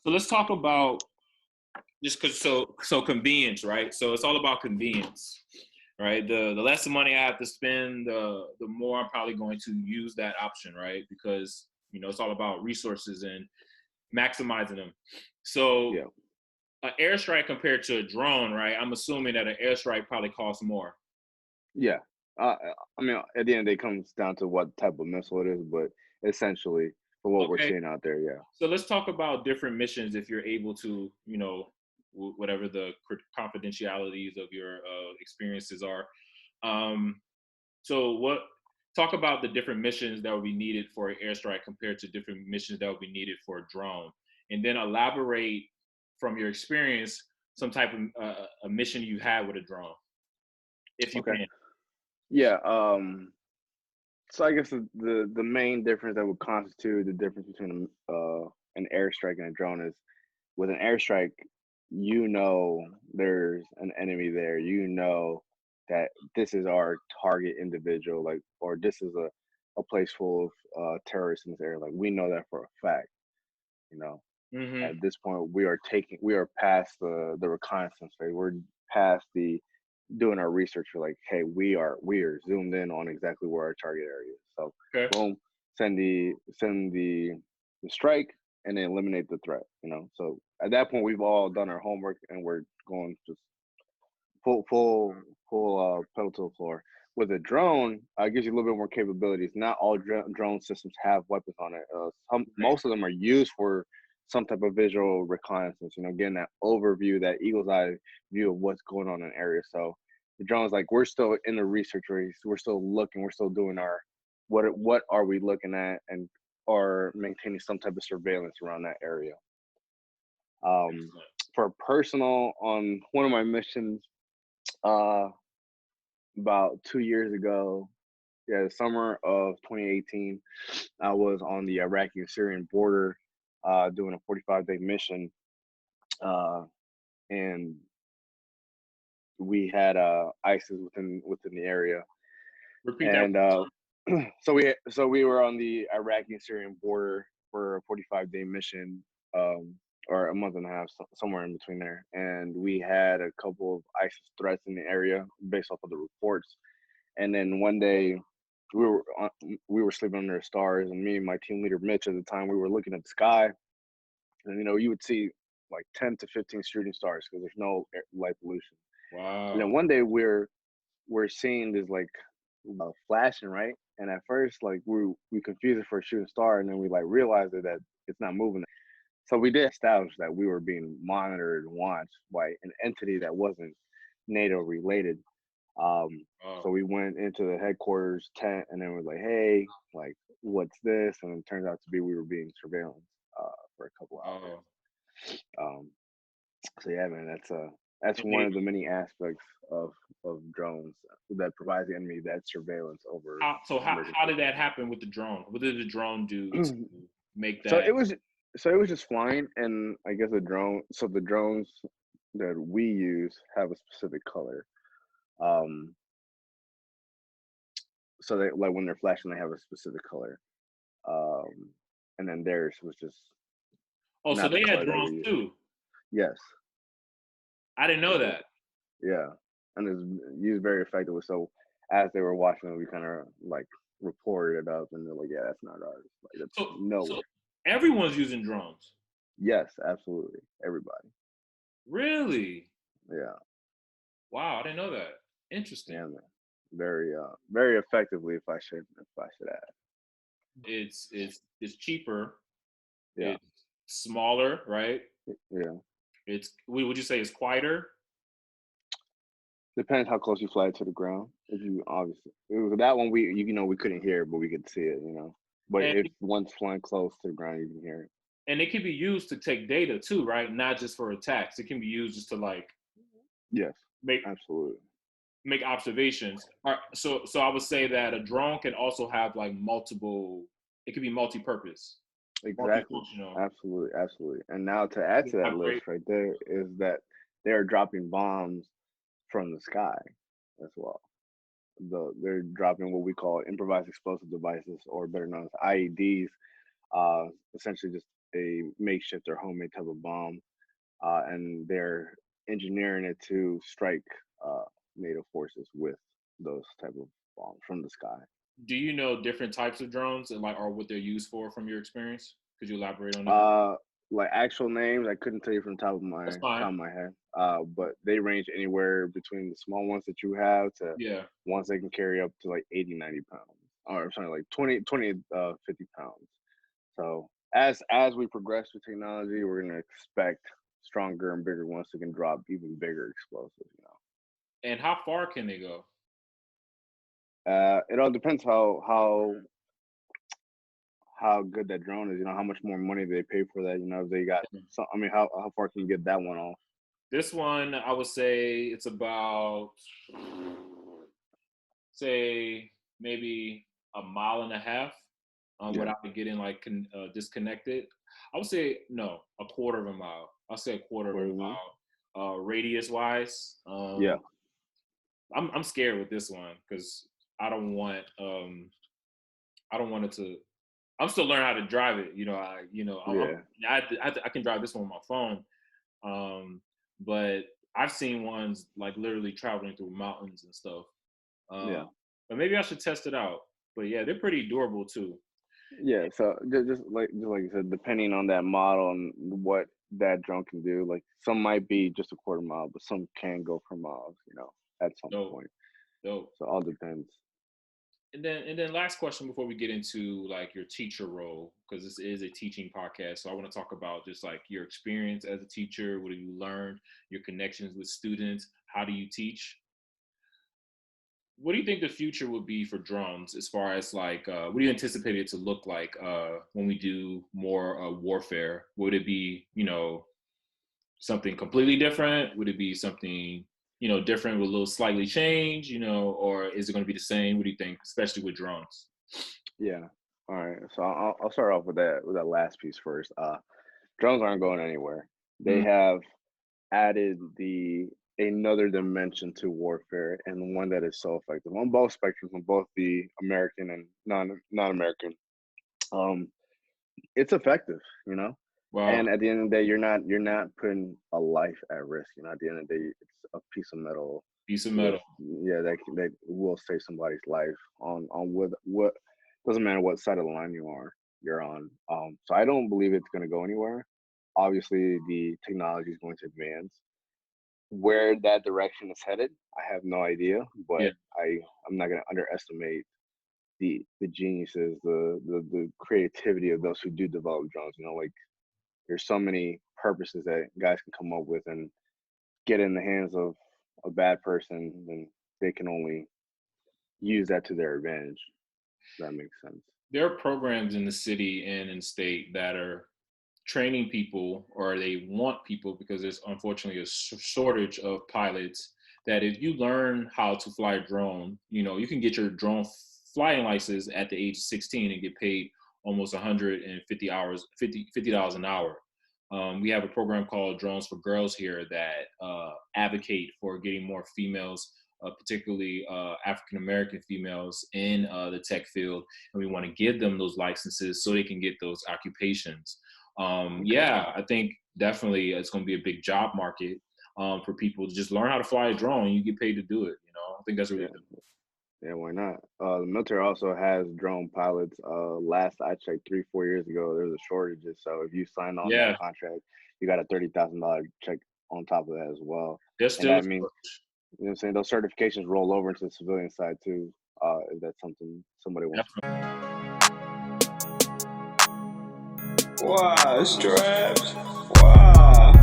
So let's talk about just because so convenience, right? So it's all about convenience, right? The less the money I have to spend, the more I'm probably going to use that option, right? Because it's all about resources and maximizing them. So Yeah. an airstrike compared to a drone, right? I'm assuming that an airstrike probably costs more. Yeah. I mean, at the end, it comes down to what type of missile it is, but essentially, for what we're Okay, seeing out there, yeah. so let's talk about different missions if you're able to, whatever the confidentialities of your experiences are. Um, so what? Talk about the different missions that would be needed for an airstrike compared to different missions that would be needed for a drone, and then elaborate from your experience some type of a mission you had with a drone, if you Okay. can. Yeah. So I guess the main difference that would constitute the difference between an airstrike and a drone is with an airstrike, there's an enemy there. That this is our target individual, like, or this is a place full of terrorists in this area. Like, we know that for a fact. You know, Hmm. at this point, we are past the reconnaissance phase. We're past the doing our research. We're like, hey, we are zoomed in on exactly where our target area is. So, Okay. boom, send the strike and then eliminate the threat. So at that point, we've all done our homework and we're going just full pedal to the floor. With a drone, it gives you a little bit more capabilities. Not all drone systems have weapons on it. Right. Most of them are used for some type of visual reconnaissance. Getting that overview, that eagle's eye view of what's going on in an area. So the drone's like, we're still in the research race. We're still looking. We're still doing our what are we looking at, and are maintaining some type of surveillance around that area. Um, Excellent. for personal, on one of my missions, uh, about 2 years ago, yeah, the summer of 2018, I was on the Iraqi and Syrian border, doing a 45-day mission, uh, and we had ISIS within the area, Repeat that. and so we were on the Iraqi and Syrian border for a 45-day mission, or a month and a half, somewhere in between there, and we had a couple of ISIS threats in the area based off of the reports. And then one day, we were sleeping under the stars, and me and my team leader Mitch at the time, we were looking at the sky, and you would see like 10 to 15 shooting stars because there's no light pollution. And then Wow. one day we're seeing this like flashing, right, and at first like we confused it for a shooting star, and then we like realized that it's not moving. So we did establish that we were being monitored and watched by an entity that wasn't NATO related. So Wow. we went into the headquarters tent, and then we're like, "Hey, like, what's this?" And it turns out to be we were being surveillance for a couple hours. Wow. Um, so yeah, man, that's one of the Amazing. many aspects of drones that provides the enemy that surveillance over How emergency did that happen with the drone? What did the drone do to situations. make so that? it was so it was just flying, and I guess the drones that we use have a specific color. Um, so they, like, when they're flashing, they have a specific color. Um, and then theirs was just Oh, so not the they had color that drones we use. too. Yes, I didn't they know did. that. Yeah, and it's used very effectively. So as they were watching it, we kind of like reported it up, and they're like, "Yeah, that's not ours. Like, that's So nowhere." everyone's using drones. Yes, absolutely, everybody. Really? Yeah, Wow, I didn't know that. Interesting. yeah, man. Very effectively, if I should add. It's cheaper. Yeah, It's smaller, right? yeah. Would you say it's quieter? Depends how close you fly it to the ground. If you obviously it was that one, we couldn't hear it, but we could see it. But And if one's flying close to the ground, you can hear it. and it can be used to take data too, right? Not just for attacks. It can be used just to like Yes, make absolutely. make observations. So I would say that a drone can also have like multiple. It could be multi-purpose, Exactly. multifunctional. Absolutely, absolutely. And now to add to that Operate. list right there is that they're dropping bombs from the sky as well. They're dropping what we call improvised explosive devices, or better known as IEDs. Essentially, just a makeshift or homemade type of bomb, and they're engineering it to strike uh, NATO forces with those type of bombs from the sky. Do you know different types of drones and like or what they're used for from your experience? Could you elaborate on that? Uh, like actual names, I couldn't tell you from the That's fine. top of my head. But they range anywhere between the small ones that you have to Yeah. ones that can carry up to like 80, 90 pounds, or sorry, like 50 pounds. So as we progress with technology, we're gonna expect stronger and bigger ones that can drop even bigger explosives. And how far can they go? It all depends how good that drone is. How much more money they pay for that. If they got some. I mean, how far can you get that one off? This one, I would say it's about, say, maybe a mile and a half Yeah. without it getting like disconnected. I would say no, a quarter of a mile. I'll say a quarter of a What do you mean? mile. Radius wise, Yeah. I'm scared with this one because I don't want I don't want it to. I'm still learning how to drive it. Yeah. I can drive this one on my phone, but I've seen ones like literally traveling through mountains and stuff. Yeah. Uh, but maybe I should test it out. But yeah, they're pretty durable too. Yeah. So just like you said, depending on that model and what that drone can do, like some might be just a quarter mile, but some can go for miles. At some Dope, point. dope. So it all depends. And then last question before we get into like your teacher role, because this is a teaching podcast. So I want to talk about just like your experience as a teacher. What have you learned? Your connections with students. How do you teach? What do you think the future would be for drones as far as like what do you anticipate it to look like when we do more warfare? Would it be something completely different? Would it be something different with a little slightly change? Or is it going to be the same? What do you think, especially with drones? Yeah. All right. So I'll start off with that last piece first. Drones aren't going anywhere. They Mm, have added the another dimension to warfare, and one that is so effective on both spectrums, on both the American and non-American. Um, it's effective, wow, and at the end of the day, you're not putting a life at risk. At the end of the day, it's a piece of metal piece of with metal. that will save somebody's life on what doesn't matter what side of the line you're on. So I don't believe it's going to go anywhere. Obviously, the technology is going to advance. Where that direction is headed, I have no idea, Yeah, but I'm not going to underestimate the geniuses, the creativity of those who do develop drones. Like there's so many purposes that guys can come up with and get in the hands of a bad person, then they can only use that to their advantage. If that makes sense. there are programs in the city and in state that are training people or they want people because there's unfortunately a shortage of pilots that if you learn how to fly a drone, you can get your drone flying license at the age of 16 and get paid almost 150 hours, $50 an hour. We have a program called Drones for Girls here that advocate for getting more females, particularly African American females, in the tech field, and we want to give them those licenses so they can get those occupations. Okay. Yeah, I think definitely it's going to be a big job market for people to just learn how to fly a drone. And you get paid to do it. I think that's really Yeah. Yeah. Why not? The military also has drone pilots. Last I checked, 3-4 years ago, there was a shortages. So if you sign on that yeah. contract, you got a $30,000 check on top of that as well. There's And still a that means, shortage. what I'm saying, those certifications roll over into the civilian side too. If that's something somebody wants. Definitely. Wow, straps. Wow.